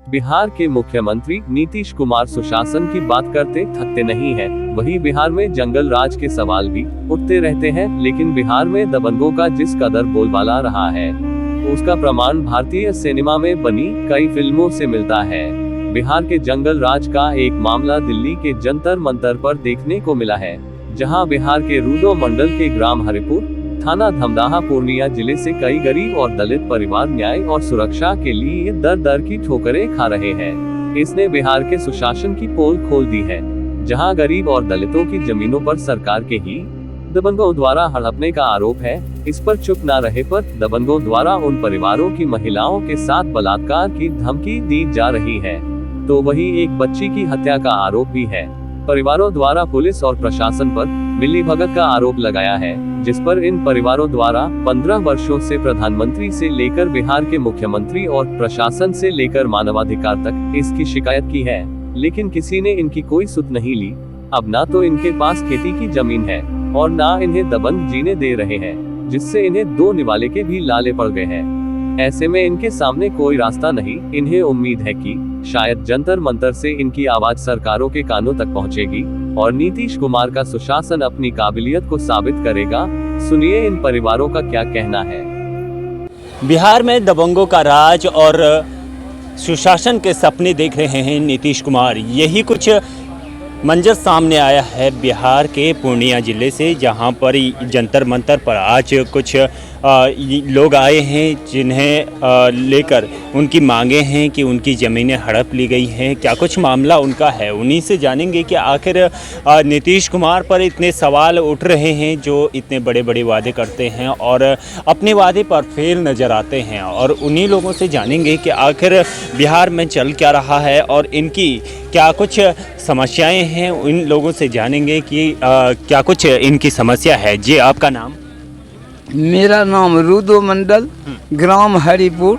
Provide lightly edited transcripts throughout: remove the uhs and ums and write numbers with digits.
बिहार के मुख्यमंत्री नीतीश कुमार सुशासन की बात करते थकते नहीं हैं। वहीं बिहार में जंगल राज के सवाल भी उठते रहते हैं, लेकिन बिहार में दबंगों का जिस कदर बोलबाला रहा है, उसका प्रमाण भारतीय सिनेमा में बनी कई फिल्मों से मिलता है। बिहार के जंगल राज का एक मामला दिल्ली के जंतर मंतर पर देखने को मिला है, जहां बिहार के रूदो मंडल के ग्राम हरिपुर, थाना धमदाहा, पूर्णिया जिले से कई गरीब और दलित परिवार न्याय और सुरक्षा के लिए दर दर की ठोकरें खा रहे हैं। इसने बिहार के सुशासन की पोल खोल दी है, जहां गरीब और दलितों की जमीनों पर सरकार के ही दबंगों द्वारा हड़पने का आरोप है। इस पर चुप न रहे पर दबंगों द्वारा उन परिवारों की महिलाओं के साथ बलात्कार की धमकी दी जा रही है, तो वही एक बच्ची की हत्या का आरोप भी है। परिवारों द्वारा पुलिस और प्रशासन पर मिलीभगत का आरोप लगाया है, जिस पर इन परिवारों द्वारा 15 वर्षों से प्रधानमंत्री से लेकर बिहार के मुख्यमंत्री और प्रशासन से लेकर मानवाधिकार तक इसकी शिकायत की है, लेकिन किसी ने इनकी कोई सुध नहीं ली। अब ना तो इनके पास खेती की जमीन है और ना इन्हें दबंग जीने दे रहे हैं, जिससे इन्हें दो निवाले के भी लाले पड़ गए हैं। ऐसे में इनके सामने कोई रास्ता नहीं। इन्हें उम्मीद है कि शायद जंतर मंतर से इनकी आवाज सरकारों के कानों तक पहुंचेगी और नीतीश कुमार का सुशासन अपनी काबिलियत को साबित करेगा। सुनिए इन परिवारों का क्या कहना है। बिहार में दबंगों का राज और सुशासन के सपने देख रहे हैं नीतीश कुमार। यही कुछ मंजर सामने आया है बिहार के पूर्णिया जिले से, जहां पर जंतर मंतर पर आज कुछ लोग आए हैं, जिन्हें लेकर उनकी मांगे हैं कि उनकी ज़मीनें हड़प ली गई हैं। क्या कुछ मामला उनका है, उन्हीं से जानेंगे कि आखिर नीतीश कुमार पर इतने सवाल उठ रहे हैं, जो इतने बड़े बड़े वादे करते हैं और अपने वादे पर फेल नज़र आते हैं। और उन्हीं लोगों से जानेंगे कि आखिर बिहार में चल क्या रहा है और इनकी क्या कुछ समस्याएं हैं। इन लोगों से जानेंगे कि क्या कुछ इनकी समस्या है। जी, आपका नाम? मेरा नाम रूदो मंडल, ग्राम हरिपुर,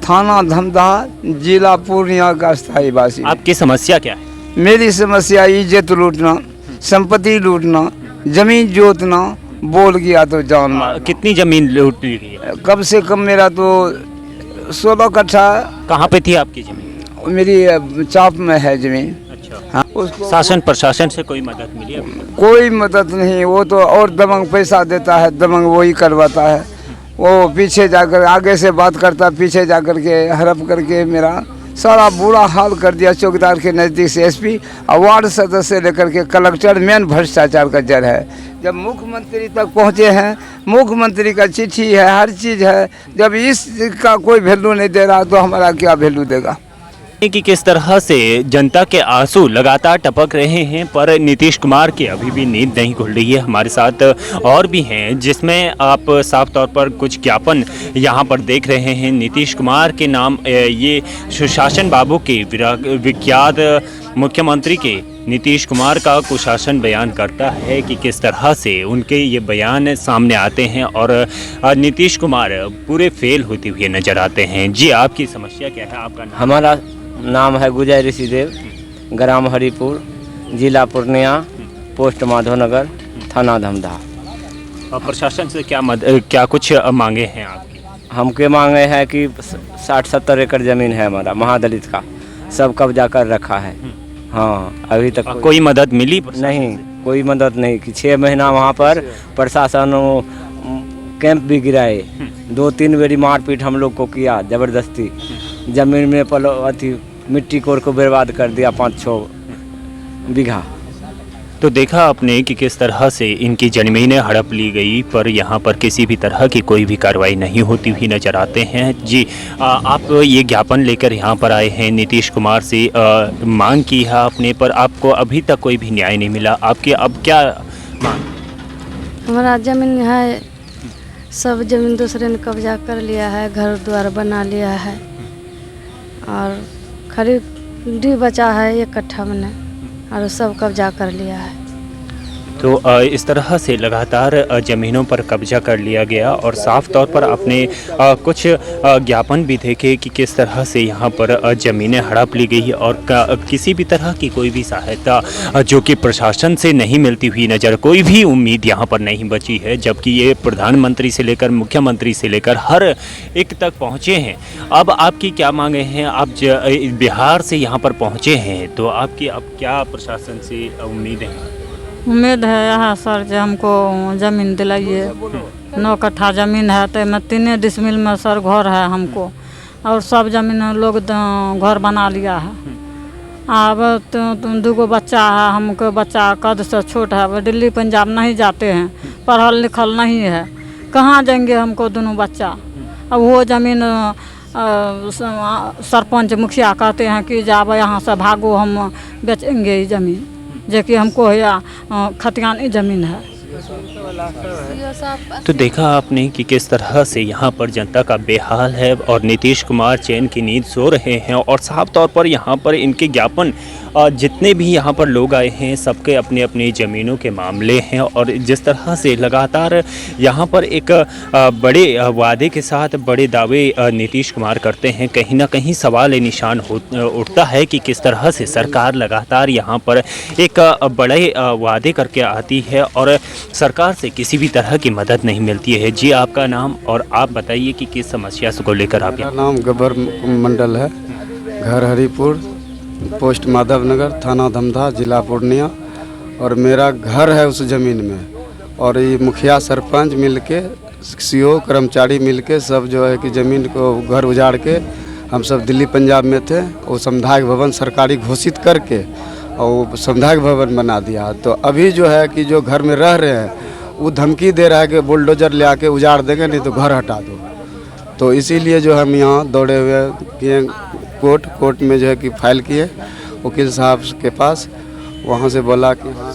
थाना धमदाहा, जिला पूर्णिया का स्थायी वासी। आपकी समस्या क्या है? मेरी समस्या इज्जत लूटना, संपत्ति लूटना, जमीन जोतना, बोल गया तो जान मार। कितनी जमीन लूट ली गई है? कम से कम मेरा तो 16 कट्ठा। कहाँ पे थी आपकी जमीन? मेरी चाप में है जमीन। अच्छा। हाँ, उसको शासन प्रशासन से कोई मदद मिली? कोई मदद नहीं। वो तो और दबंग पैसा देता है, दबंग वही करवाता है। वो पीछे जाकर आगे से बात करता, पीछे जाकर के हड़प करके मेरा सारा बुरा हाल कर दिया। चौकीदार के नज़दीक से एसपी, वार्ड सदस्य लेकर के कलेक्टर, मेन भ्रष्टाचार का जड़ है। जब मुख्यमंत्री तक पहुँचे हैं, मुख्यमंत्री का चिट्ठी है, हर चीज़ है, जब इसका कोई वैल्यू नहीं दे रहा तो हमारा क्या वैल्यू देगा। कि किस तरह से जनता के आंसू लगातार टपक रहे हैं, पर नीतीश कुमार की अभी भी नींद नहीं खुल रही है। हमारे साथ और भी हैं, जिसमें आप साफ तौर पर कुछ ज्ञापन यहाँ पर देख रहे हैं। नीतीश कुमार के नाम ये सुशासन बाबू के विख्यात मुख्यमंत्री के नीतीश कुमार का कुशासन बयान करता है कि किस तरह से उनके ये बयान सामने आते हैं और नीतीश कुमार पूरे फेल होते हुए नजर आते हैं। जी, आपकी समस्या क्या है? आपका नाम? हमारा नाम है गुजय ऋषिदेव, ग्राम हरिपुर, जिला पूर्णिया, पोस्ट माधवनगर, थाना धमदाहा। प्रशासन से क्या कुछ मांगे हैं आपकी? हमके मांगे हैं कि 60-70 एकड़ ज़मीन है हमारा, महादलित का, सब कब्जा कर रखा है। हाँ, अभी तक कोई मदद मिली? नहीं, कोई मदद नहीं। कि 6 महीना वहाँ पर प्रशासन कैंप भी गिराए, 2-3 बारी मारपीट हम लोग को किया ज़बरदस्ती। ज़मीन में मिट्टी कोड़ को बर्बाद कर दिया 5-6 बीघा। तो देखा आपने कि किस तरह से इनकी जमीनें हड़प ली गई, पर यहाँ पर किसी भी तरह की कोई भी कार्रवाई नहीं होती हुई नजर आते हैं। जी, आप ये ज्ञापन लेकर यहाँ पर आए हैं, नीतीश कुमार से मांग की है आपने, पर आपको अभी तक कोई भी न्याय नहीं मिला। आपकी अब क्या मांग? हमारा जमीन है, सब जमीन दूसरे ने कब्जा कर लिया है, घर द्वार बना लिया है और खरीदी बचा है 1 कट्ठा में और सब कब्जा कर लिया है। तो इस तरह से लगातार ज़मीनों पर कब्जा कर लिया गया और साफ तौर पर अपने कुछ ज्ञापन भी देखे कि किस तरह से यहाँ पर ज़मीनें हड़प ली गई और किसी भी तरह की कोई भी सहायता जो कि प्रशासन से नहीं मिलती हुई नज़र, कोई भी उम्मीद यहाँ पर नहीं बची है, जबकि ये प्रधानमंत्री से लेकर मुख्यमंत्री से लेकर हर एक तक पहुँचे हैं। अब आपकी क्या मांगे हैं? आप बिहार से यहाँ पर पहुँचे हैं तो आपकी अब क्या प्रशासन से उम्मीद है? उम्मीद है यहाँ सर जो हमको ज़मीन दिलाइए। 9 कट्ठा ज़मीन है तो मैं 3 डिसमिल में सर घर है हमको, और सब ज़मीन लोग घर बना लिया है। अब तो 2 बच्चा है, हमको बच्चा कद से छोट है, वो दिल्ली पंजाब नहीं जाते हैं, पढ़ल लिखल नहीं है, कहाँ जाएंगे हमको दोनों बच्चा। अब वो ज़मीन सरपंच मुखिया कहते हैं कि जाओ यहाँ से भागो, हम बेचेंगे ये ज़मीन, जो कि हमको या खतियानी ज़मीन है। तो देखा आपने कि किस तरह से यहाँ पर जनता का बेहाल है और नीतीश कुमार चैन की नींद सो रहे हैं और साफ तौर पर यहाँ पर इनके ज्ञापन जितने भी यहाँ पर लोग आए हैं सबके अपने अपनी ज़मीनों के मामले हैं। और जिस तरह से लगातार यहाँ पर एक बड़े वादे के साथ बड़े दावे नीतीश कुमार करते हैं, कहीं ना कहीं सवाल निशान उठता है कि किस तरह से सरकार लगातार यहाँ पर एक बड़े वादे करके आती है और सरकार से किसी भी तरह की मदद नहीं मिलती है। जी आपका नाम और आप बताइए कि किस समस्या को लेकर आप मेरा नाम गब्बर मंडल है, घर हरिपुर, पोस्ट माधवनगर, थाना धमधा, जिला पूर्णिया, और मेरा घर है उस ज़मीन में। और ये मुखिया सरपंच मिलके, सीओ कर्मचारी मिलके सब जो है कि ज़मीन को घर उजाड़ के, हम सब दिल्ली पंजाब में थे, वो सामुदायिक भवन सरकारी घोषित करके और वो सामुदायिक भवन बना दिया। तो अभी जो है कि जो घर में रह रहे हैं वो धमकी दे रहा है कि बुलडोजर ले आके उजाड़ देंगे, नहीं तो घर हटा दो। तो इसीलिए जो हम यहाँ दौड़े हुए किए कोर्ट में जो है कि फाइल किए वकील साहब के पास, वहाँ से बोला कि हाँ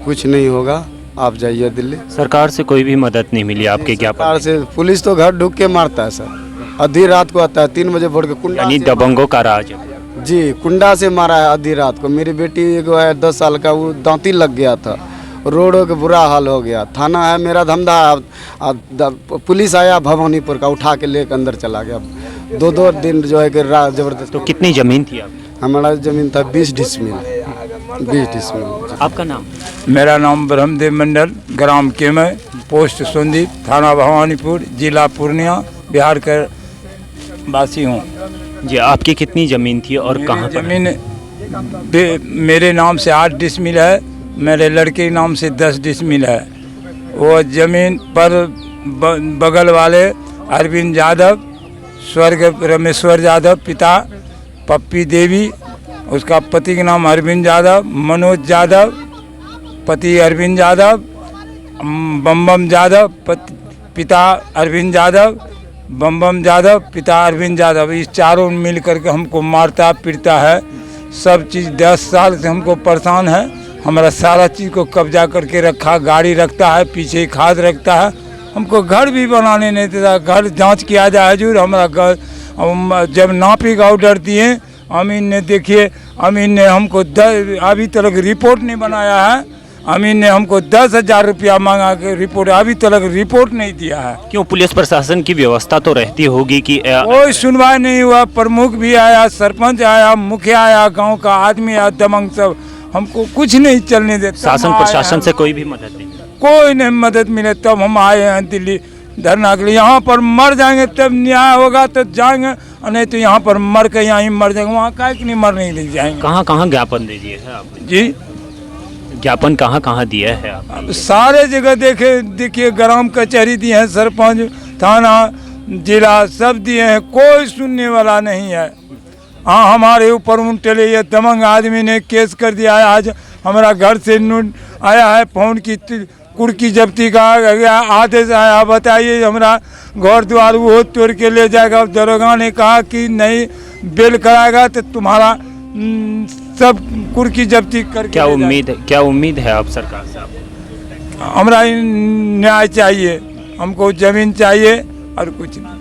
कुछ नहीं होगा, आप जाइए दिल्ली। सरकार से कोई भी मदद नहीं मिली आपके ज्ञापन? सरकार से पुलिस तो घर ढूक के मारता है सर, आधी रात को आता है 3 बजे भोर के कुंडा, यानी दबंगों का राज। जी, कुंडा से मारा है आधी रात को। मेरी बेटी को है 10 साल का, वो दांती लग गया था, रोडों के बुरा हाल हो गया। थाना है मेरा धमधा, पुलिस आया भवानीपुर का, उठा के लेकर अंदर चला गया। 2 दिन जो है कि जबरदस्त। तो कितनी ज़मीन थी आपकी? हमारा ज़मीन था 20 डिसमिल। आपका नाम? मेरा नाम ब्रह्मदेव मंडल, ग्राम केमय, पोस्ट सुंदीप, थाना भवानीपुर, जिला पूर्णिया, बिहार का वासी हूँ। जी आपकी कितनी ज़मीन थी और कहाँ पर? ज़मीन मेरे नाम से 8 डिसमिल है, मेरे लड़के के नाम से 10 डिसमिल है। वो ज़मीन पर बगल वाले अरविंद यादव, स्वर्ग रमेश्वर यादव, पिता पप्पी देवी, उसका पति का नाम अरविंद यादव, मनोज यादव पति अरविंद यादव, बम यादव पिता अरविंद यादव, बम यादव पिता अरविंद यादव, इस चारों मिल करके हमको मारता पीटता है। सब चीज़ 10 साल से हमको परेशान है। हमारा सारा चीज़ को कब्जा करके रखा, गाड़ी रखता है, पीछे खाद रखता है, हमको घर भी बनाने नहीं देता। घर जांच किया जाए हजूर, हमारा घर जब नापी का ऑर्डर दिए अमीन ने, देखिए अमीन ने हमको अभी तक रिपोर्ट नहीं बनाया है। अमीन ने हमको 10,000 रुपया मांगा के रिपोर्ट, अभी तक रिपोर्ट नहीं दिया है। क्यों? पुलिस प्रशासन की व्यवस्था तो रहती होगी कि कोई सुनवाई नहीं हुआ। प्रमुख भी आया, सरपंच आया, मुखिया आया, गांव का आदमी आया, दबंग सब, हमको कुछ नहीं चलने देता। शासन प्रशासन से कोई भी मदद नहीं? कोई नहीं मदद मिले। तब हम आए हैं दिल्ली धरना के लिए। यहाँ पर मर जाएंगे तब न्याय होगा तो जाएंगे, नहीं तो यहाँ पर मर के यहाँ ही मर जाएंगे। वहाँ काहे कि नहीं मर नहीं ले जाएंगे। कहाँ कहाँ ज्ञापन दे दिए है आपने? जी ज्ञापन कहाँ कहाँ दिया है आपने? सारे जगह देखिए ग्राम कचहरी दिए हैं, सरपंच, थाना, जिला सब दिए हैं, कोई सुनने वाला नहीं है। हाँ हमारे ऊपर उल्टे ये दबंग आदमी ने केस कर दिया है। आज हमारा घर से आया है फोन की कुर्की जब्ती का आदेश आया। बताइए हमारा घर द्वार वो तोड़ के ले जाएगा। दरोगा ने कहा कि नहीं बेल कराएगा तो तुम्हारा सब कुर्की जब्ती करके। क्या उम्मीद है आप सरकार से? हमारा न्याय चाहिए, हमको ज़मीन चाहिए और कुछ नहीं।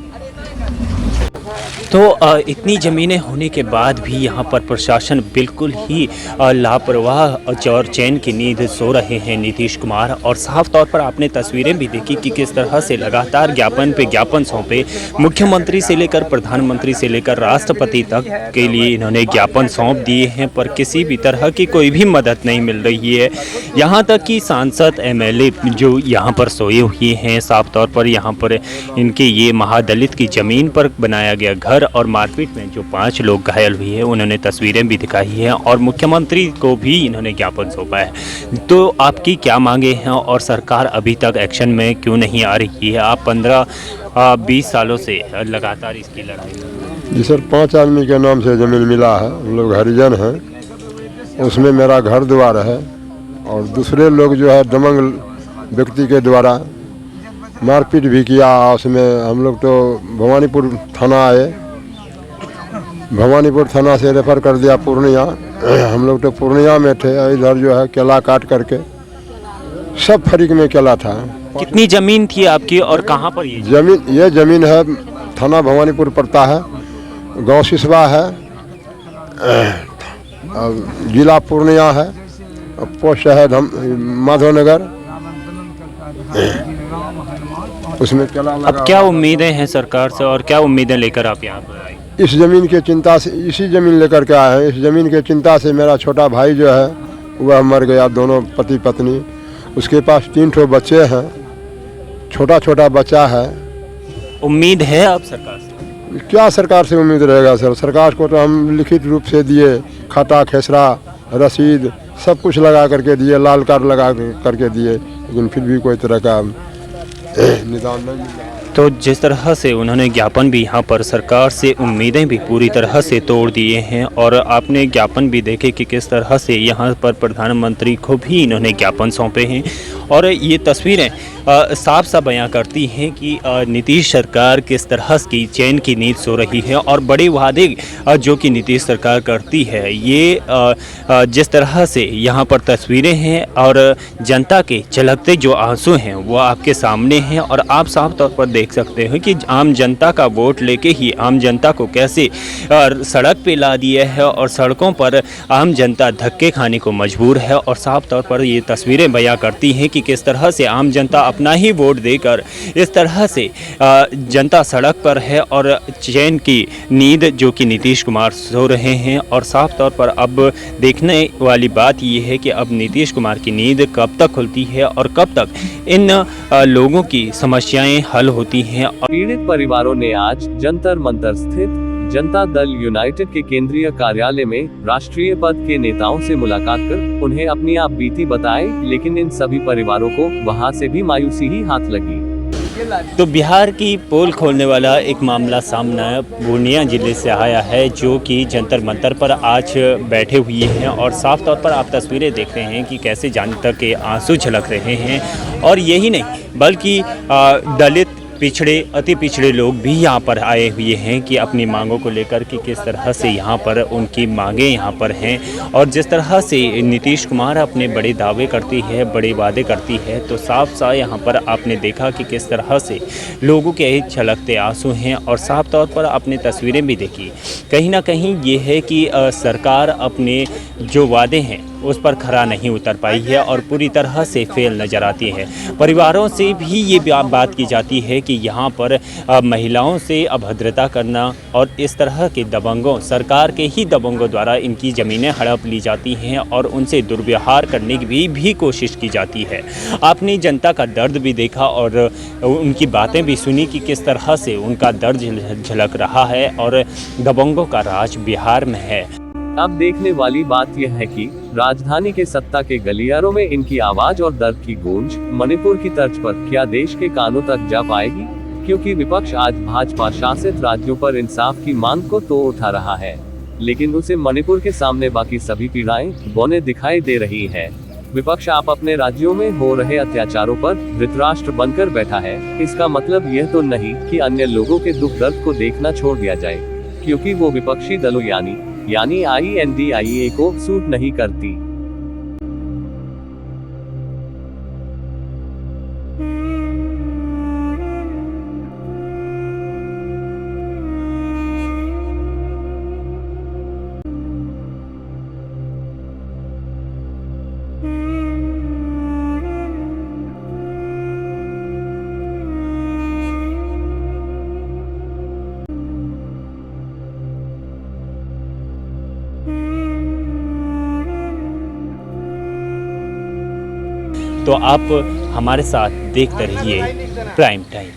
तो इतनी ज़मीनें होने के बाद भी यहाँ पर प्रशासन बिल्कुल ही लापरवाह और चैन की नींद सो रहे हैं नीतीश कुमार। और साफ तौर पर आपने तस्वीरें भी देखी कि किस तरह से लगातार ज्ञापन पे ज्ञापन सौंपे, मुख्यमंत्री से लेकर प्रधानमंत्री से लेकर राष्ट्रपति तक के लिए इन्होंने ज्ञापन सौंप दिए हैं, पर किसी भी तरह की कोई भी मदद नहीं मिल रही है। यहाँ तक कि सांसद एमएलए जो यहाँ पर सोए हुए हैं, साफ तौर पर यहाँ पर इनके ये महादलित की ज़मीन पर बनाया गया घर और मारपीट में जो 5 लोग घायल हुए हैं, उन्होंने तस्वीरें भी दिखाई हैं और मुख्यमंत्री को भी इन्होंने ज्ञापन सौंपा है। तो आपकी क्या मांगे हैं और सरकार अभी तक एक्शन में क्यों नहीं आ रही है? आप 15-20 सालों से लगातार इसकी लड़ाई कर रहे हैं। जी सर, 5 आदमी के नाम से ज़मीन मिला है, हम लोग हरिजन हैं, उसमें मेरा घर द्वार है और दूसरे लोग जो है दबंग व्यक्ति के द्वारा मारपीट भी किया। उसमें हम लोग तो भवानीपुर थाना आए, भवानीपुर थाना से रेफर कर दिया पूर्णिया। हम लोग तो पूर्णिया में थे, इधर जो है केला काट करके सब फरीक में केला था। कितनी ज़मीन थी आपकी और कहाँ पर ये ज़मीन है? थाना भवानीपुर पड़ता है, गांव सिसवा है, जिला पूर्णिया है, पोस्ट है माधवनगर। उसमें केला लगा। अब क्या उम्मीदें हैं सरकार से और क्या उम्मीदें लेकर आप यहाँ पर आए? इस ज़मीन के चिंता से, इसी ज़मीन लेकर के आए हैं। इस ज़मीन के चिंता से मेरा छोटा भाई जो है वह मर गया, दोनों पति पत्नी। उसके पास 3 ठो बच्चे हैं, छोटा छोटा बच्चा है। उम्मीद है आप सरकार से? क्या सरकार से उम्मीद रहेगा सर? सरकार को तो हम लिखित रूप से दिए, खाता खेसरा रसीद सब कुछ लगा करके दिए, लाल कार्ड लगा करके दिए, लेकिन फिर भी कोई तरह का निदान नहीं मिला। तो जिस तरह से उन्होंने ज्ञापन भी यहाँ पर सरकार से उम्मीदें भी पूरी तरह से तोड़ दिए हैं और आपने ज्ञापन भी देखे कि किस तरह से यहाँ पर प्रधानमंत्री को भी इन्होंने ज्ञापन सौंपे हैं। और ये तस्वीरें साफ साफ बयां करती हैं कि नीतीश सरकार किस तरह की चैन की नींद सो रही है और बड़े वादे जो कि नीतीश सरकार करती है, ये जिस तरह से यहाँ पर तस्वीरें हैं और जनता के झलकते जो आंसू हैं वो आपके सामने हैं। और आप साफ तौर पर देख सकते हैं कि आम जनता का वोट लेके ही आम जनता को कैसे सड़क पे ला दिया है और सड़कों पर आम जनता धक्के खाने को मजबूर है। और साफ तौर पर ये तस्वीरें बयां करती हैं कि किस तरह से आम जनता अपना ही वोट देकर इस तरह से जनता सड़क पर है और चैन की नींद जो कि नीतीश कुमार सो रहे हैं। और साफ तौर पर अब देखने वाली बात यह है कि अब नीतीश कुमार की नींद कब तक खुलती है और कब तक इन लोगों की समस्याएं हल होती हैं। पीड़ित परिवारों ने आज जंतर मंतर स्थित जनता दल यूनाइटेड के केंद्रीय कार्यालय में राष्ट्रीय पद के नेताओं से मुलाकात कर उन्हें अपनी आप बीती बताई, लेकिन इन सभी परिवारों को वहां से भी मायूसी ही हाथ लगी। तो बिहार की पोल खोलने वाला एक मामला सामने पूर्णिया जिले से आया है, जो कि जंतर मंतर पर आज बैठे हुए हैं और साफ तौर पर आप तस्वीरें देख रहे हैं कि कैसे जनता के आंसू झलक रहे हैं। और यही नहीं बल्कि दलित पिछड़े अति पिछड़े लोग भी यहाँ पर आए हुए हैं कि अपनी मांगों को लेकर कि किस तरह से यहाँ पर उनकी मांगें यहाँ पर हैं। और जिस तरह से नीतीश कुमार अपने बड़े दावे करती है, बड़े वादे करती है, तो साफ साफ यहाँ पर आपने देखा कि किस तरह से लोगों के छलकते आंसू हैं। और साफ तौर पर आपने तस्वीरें भी देखी, कहीं ना कहीं ये है कि सरकार अपने जो वादे हैं उस पर खरा नहीं उतर पाई है और पूरी तरह से फेल नज़र आती है। परिवारों से भी ये बात की जाती है कि यहाँ पर महिलाओं से अभद्रता करना और इस तरह के दबंगों, सरकार के ही दबंगों द्वारा इनकी ज़मीनें हड़प ली जाती हैं और उनसे दुर्व्यवहार करने की भी कोशिश की जाती है। आपने जनता का दर्द भी देखा और उनकी बातें भी सुनी कि किस तरह से उनका दर्द झलक रहा है और दबंगों का राज बिहार में है। अब देखने वाली बात यह है कि राजधानी के सत्ता के गलियारों में इनकी आवाज और दर्द की गूंज मणिपुर की तर्ज पर क्या देश के कानों तक जा पाएगी? क्योंकि विपक्ष आज भाजपा शासित राज्यों पर इंसाफ की मांग को तो उठा रहा है, लेकिन उसे मणिपुर के सामने बाकी सभी पीड़ाएं बौने दिखाई दे रही है। विपक्ष आप अपने राज्यों में हो रहे अत्याचारों पर धृतराष्ट्र बनकर बैठा है। इसका मतलब यह तो नहीं कि अन्य लोगों के दुख दर्द को देखना छोड़ दिया जाए, क्योंकि वो विपक्षी दलों यानी INDIA को सूट नहीं करती। तो आप हमारे साथ देखते रहिए प्राइम टाइम।